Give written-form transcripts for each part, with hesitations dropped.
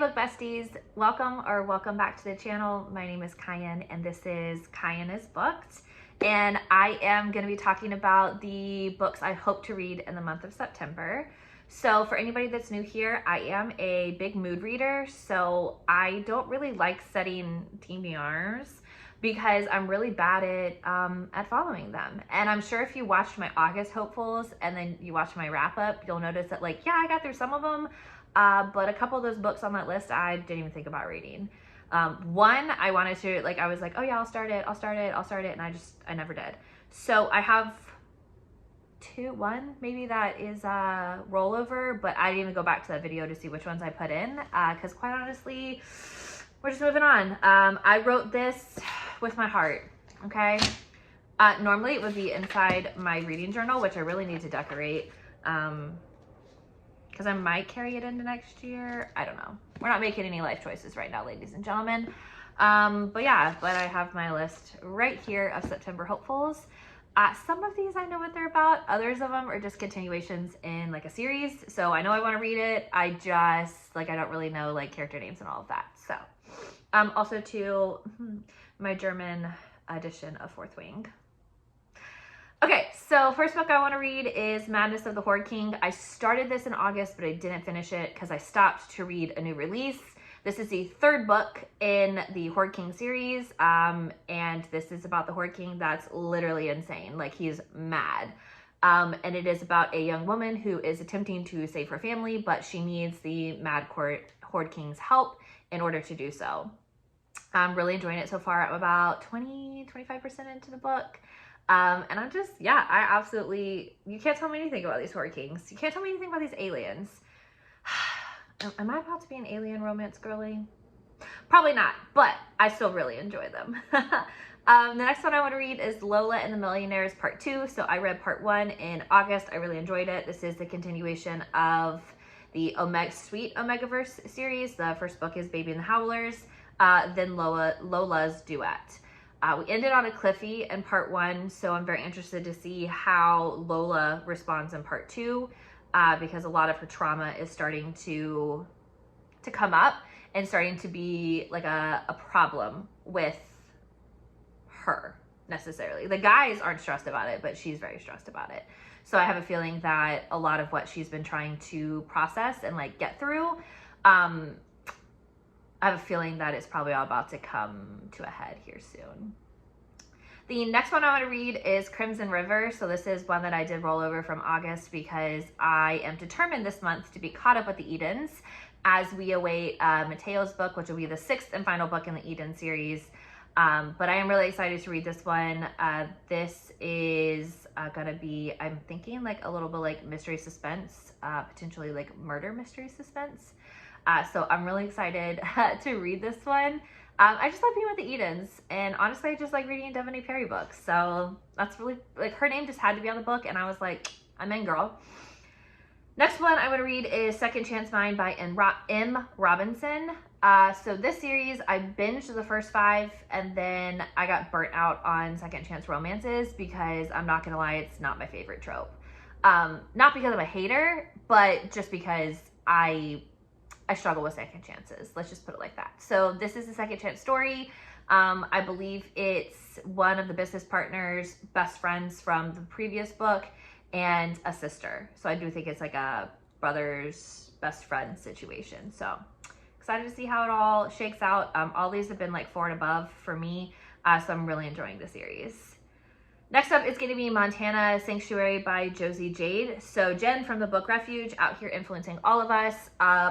book besties, welcome back to the channel. My name is Cayenne and this is Cayenne is Booked, and I am going to be talking about the books I hope to read in the month of September. So for anybody that's new here, I am a big mood reader, so I don't really like setting TBRs because I'm really bad at following them. And I'm sure if you watched my August hopefuls and then you watch my wrap up, you'll notice that I got through some of them, but a couple of those books on that list I didn't even think about reading. One I wanted to, I was like, oh yeah, I'll start it, and I never did. So I have one maybe that is rollover, but I didn't even go back to that video to see which ones I put in, because quite honestly, we're just moving on. I wrote this with my heart, okay? Normally it would be inside my reading journal, which I really need to decorate, because I might carry it into next year. I don't know. We're not making any life choices right now, ladies and gentlemen. But I have my list right here of September hopefuls. Some of these I know what they're about. Others of them are just continuations in a series. So I know I want to read it. I just, I don't really know character names and all of that. So, also to my German edition of Fourth Wing. Okay, so first book I want to read is Madness of the Horde King. I started this in August, but I didn't finish it because I stopped to read a new release. This is the third book in the Horde King series, and this is about the Horde King that's literally insane. He's mad. And it is about a young woman who is attempting to save her family, but she needs the Mad Horde King's help in order to do so. I'm really enjoying it so far. I'm about 25% into the book. And I'm just, I absolutely, you can't tell me anything about these Horde Kings. You can't tell me anything about these aliens. Am I about to be an alien romance girly? Probably not, but I still really enjoy them. The next one I want to read is Lola and the Millionaires Part 2. So I read Part 1 in August. I really enjoyed it. This is the continuation of the Sweet Omegaverse series. The first book is Baby and the Howlers, then Lola's Duet. We ended on a cliffy in Part 1, so I'm very interested to see how Lola responds in Part 2, because a lot of her trauma is starting to come up and starting to be a problem with her, necessarily. The guys aren't stressed about it, but she's very stressed about it. So I have a feeling that a lot of what she's been trying to process and get through, I have a feeling that it's probably all about to come to a head here soon. The next one I want to read is Crimson River. So this is one that I did roll over from August because I am determined this month to be caught up with the Edens as we await Mateo's book, which will be the 6th and final book in the Eden series. But I am really excited to read this one. This is gonna be, I'm thinking a little bit mystery suspense, potentially murder mystery suspense. So I'm really excited to read this one. I just love being with the Edens, and honestly, I just like reading Deviant King books. So that's really, her name just had to be on the book, and I was like, I'm in, girl. Next one I want to read is Second Chance Mine by M. Robinson. So this series, I binged the first 5, and then I got burnt out on second chance romances because I'm not gonna lie, it's not my favorite trope. Not because I'm a hater, but just because I struggle with second chances. Let's just put it like that. So this is a second chance story. I believe it's one of the business partners' best friends from the previous book and a sister. So I do think it's a brother's best friend situation. So excited to see how it all shakes out. All these have been 4 and above for me. So I'm really enjoying the series. Next up is going to be Montana Sanctuary by Josie Jade. So Jen from the Book Refuge, out here influencing all of us,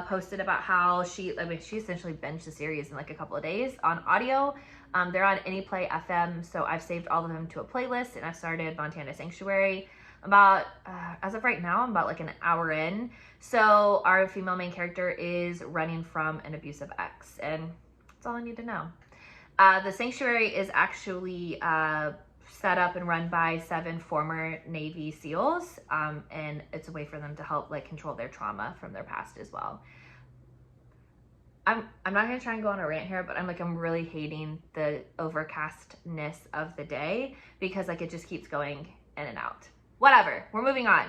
posted about how she essentially binged the series in a couple of days on audio. They're on Anyplay FM, so I've saved all of them to a playlist, and I've started Montana Sanctuary. About, as of right now, I'm about an hour in. So our female main character is running from an abusive ex, and that's all I need to know. The Sanctuary is actually set up and run by 7 former Navy SEALs, and it's a way for them to help control their trauma from their past as well. I'm not gonna try and go on a rant here, but I'm really hating the overcastness of the day because it just keeps going in and out. Whatever, we're moving on.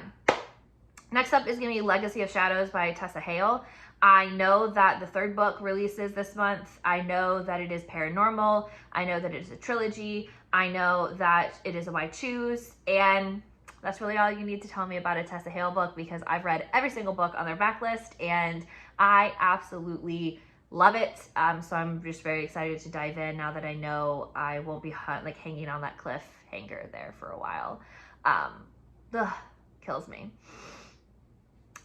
Next up is gonna be Legacy of Shadows by Tessa Hale. I know that the third book releases this month. I know that it is paranormal. I know that it is a trilogy. I know that it is a Why Choose. And that's really all you need to tell me about a Tessa Hale book, because I've read every single book on their backlist and I absolutely love it. So I'm just very excited to dive in now that I know I won't be hanging on that cliffhanger there for a while. Kills me.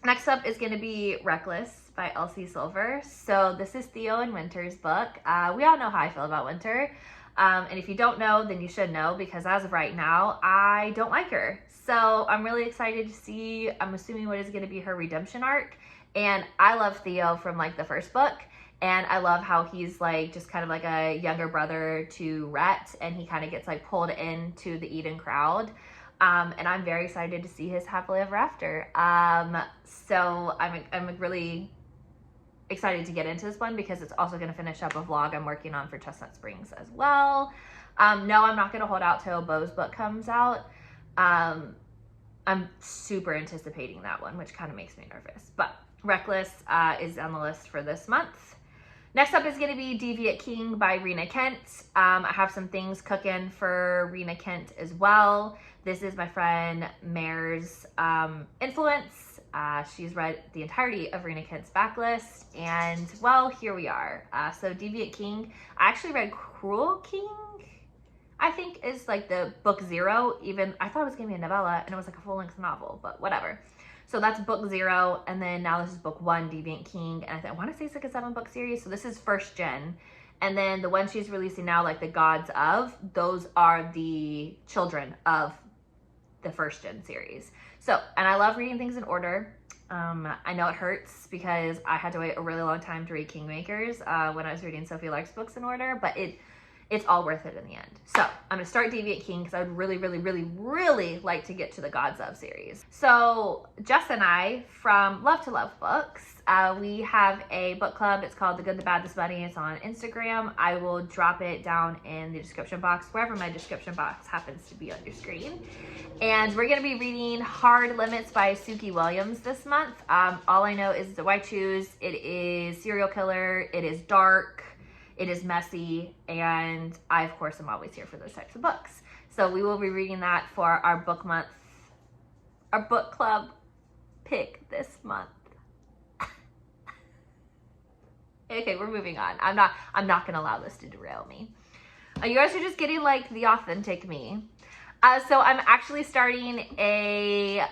Next up is going to be Reckless by Elsie Silver. So this is Theo and Winter's book. We all know how I feel about Winter. And if you don't know, then you should know, because as of right now, I don't like her. So I'm really excited to see, I'm assuming, what is going to be her redemption arc. And I love Theo from like the first book. And I love how he's like just kind of like a younger brother to Rhett, and he kind of gets like pulled into the Eden crowd. And I'm very excited to see his happily ever after. So I'm really excited to get into this one, because it's also going to finish up a vlog I'm working on for Chestnut Springs as well. No, I'm not going to hold out till Beau's book comes out. I'm super anticipating that one, which kind of makes me nervous. But Reckless is on the list for this month. Next up is going to be Deviant King by Rena Kent. I have some things cooking for Rena Kent as well. This is my friend Mare's influence. She's read the entirety of Rena Kent's backlist, and well, here we are. So Deviant King, I actually read Cruel King, I think is like the book 0. Even I thought it was going to be a novella, and it was like a full-length novel, but whatever. So that's book 0, and then now this is book 1, Deviant King, and I want to say it's like a 7-book series, so this is first gen. And then the one she's releasing now, like the Gods of, those are the children of the first gen series. So, and I love reading things in order. I know it hurts because I had to wait a really long time to read Kingmakers when I was reading Sophie Lark's books in order, but it's all worth it in the end. So I'm gonna start Deviant King because I would really like to get to the Gods of series. So Jess and I from Love to Love Books, we have a book club. It's called The Good, the Bad, the Smutty. It's on Instagram. I will drop it down in the description box, wherever my description box happens to be on your screen. And we're gonna be reading Hard Limits by Suki Williams this month. All I know is the Why Choose. It is serial killer. It is dark. It is messy, and I, of course, am always here for those types of books. So we will be reading that for our book month, our book club pick this month. Okay, we're moving on. I'm not gonna allow this to derail me. You guys are just getting like the authentic me. So I'm actually starting a,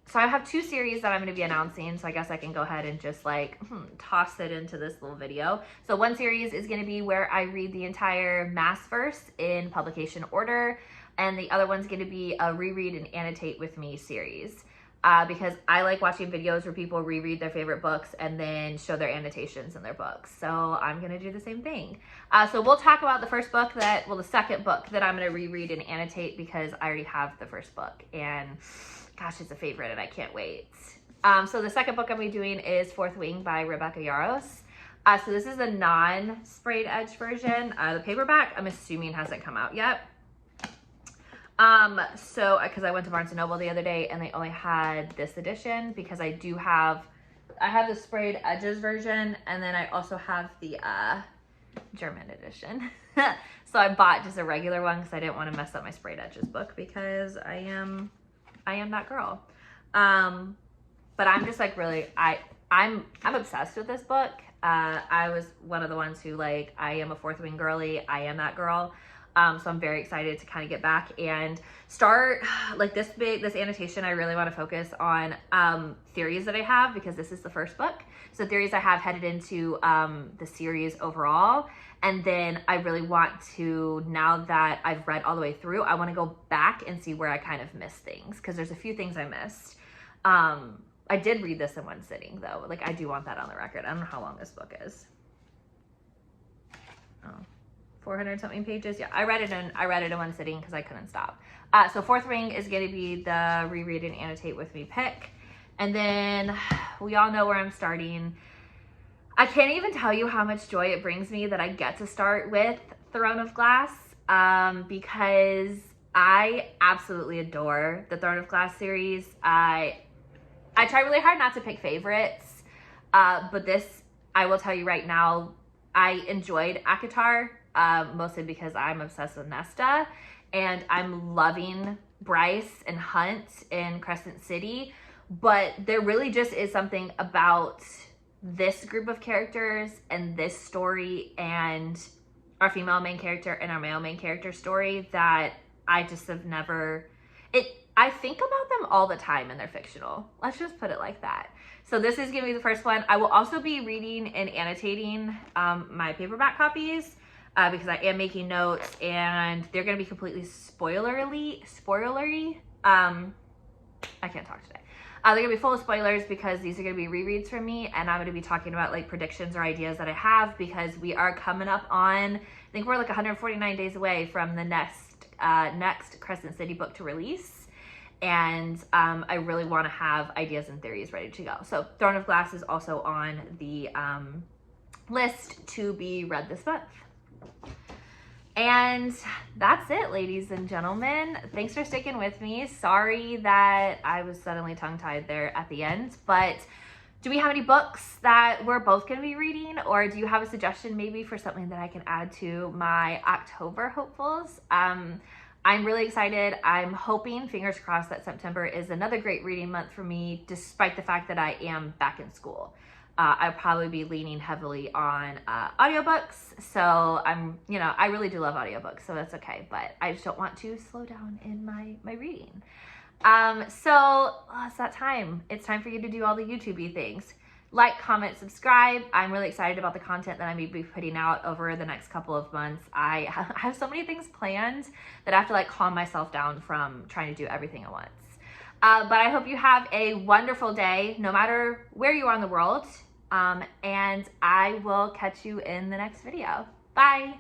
so I have 2 series that I'm going to be announcing, so I guess I can go ahead and just like toss it into this little video. So one series is going to be where I read the entire Massverse in publication order, and the other one's going to be a reread and annotate with me series. Because I like watching videos where people reread their favorite books and then show their annotations in their books. So I'm going to do the same thing. So we'll talk about the first book the second book that I'm going to reread and annotate, because I already have the first book. And gosh, it's a favorite and I can't wait. So the second book I'm going to be doing is Fourth Wing by Rebecca Yarros. So this is a non-sprayed edge version. The paperback, I'm assuming, hasn't come out yet. So, cause I went to Barnes & Noble the other day and they only had this edition, because I have the sprayed edges version, and then I also have the, German edition. So I bought just a regular one because I didn't want to mess up my sprayed edges book, because I am that girl. But I'm just like really, I'm obsessed with this book. I was one of the ones who like, I am a Fourth Wing girly. I am that girl. So I'm very excited to kind of get back and start like this annotation. I really want to focus on theories that I have, because this is the first book. So theories I have headed into the series overall. And then I really want to, now that I've read all the way through, I want to go back and see where I kind of missed things, because there's a few things I missed. I did read this in one sitting though. Like, I do want that on the record. I don't know how long this book is. Oh. 400 something pages. Yeah, I read it in one sitting because I couldn't stop. So Fourth Wing is going to be the reread and annotate with me pick. And then we all know where I'm starting. I can't even tell you how much joy it brings me that I get to start with Throne of Glass, because I absolutely adore the Throne of Glass series. I try really hard not to pick favorites, But this, I will tell you right now, I enjoyed ACOTAR, mostly because I'm obsessed with Nesta, and I'm loving Bryce and Hunt in Crescent City, but there really just is something about this group of characters and this story and our female main character and our male main character story that I just have never, I think about them all the time and they're fictional. Let's just put it like that. So this is gonna be the first one. I will also be reading and annotating my paperback copies because I am making notes and they're gonna be completely spoilery. I can't talk today. They're gonna be full of spoilers because these are gonna be rereads from me, and I'm gonna be talking about like predictions or ideas that I have because we are coming up on, I think we're like 149 days away from the next Crescent City book to release. And I really want to have ideas and theories ready to go. So Throne of Glass is also on the list to be read this month. And that's it, ladies and gentlemen. Thanks for sticking with me. Sorry that I was suddenly tongue-tied there at the end, but do we have any books that we're both going to be reading, or do you have a suggestion maybe for something that I can add to my October hopefuls? I'm really excited. I'm hoping, fingers crossed, that September is another great reading month for me, despite the fact that I am back in school. I'll probably be leaning heavily on audiobooks. So I really do love audiobooks, so that's okay. But I just don't want to slow down in my reading. So it's that time. It's time for you to do all the YouTube-y things. Like, comment, subscribe. I'm really excited about the content that I may be putting out over the next couple of months. I have so many things planned that I have to like calm myself down from trying to do everything at once. But I hope you have a wonderful day, no matter where you are in the world. And I will catch you in the next video. Bye.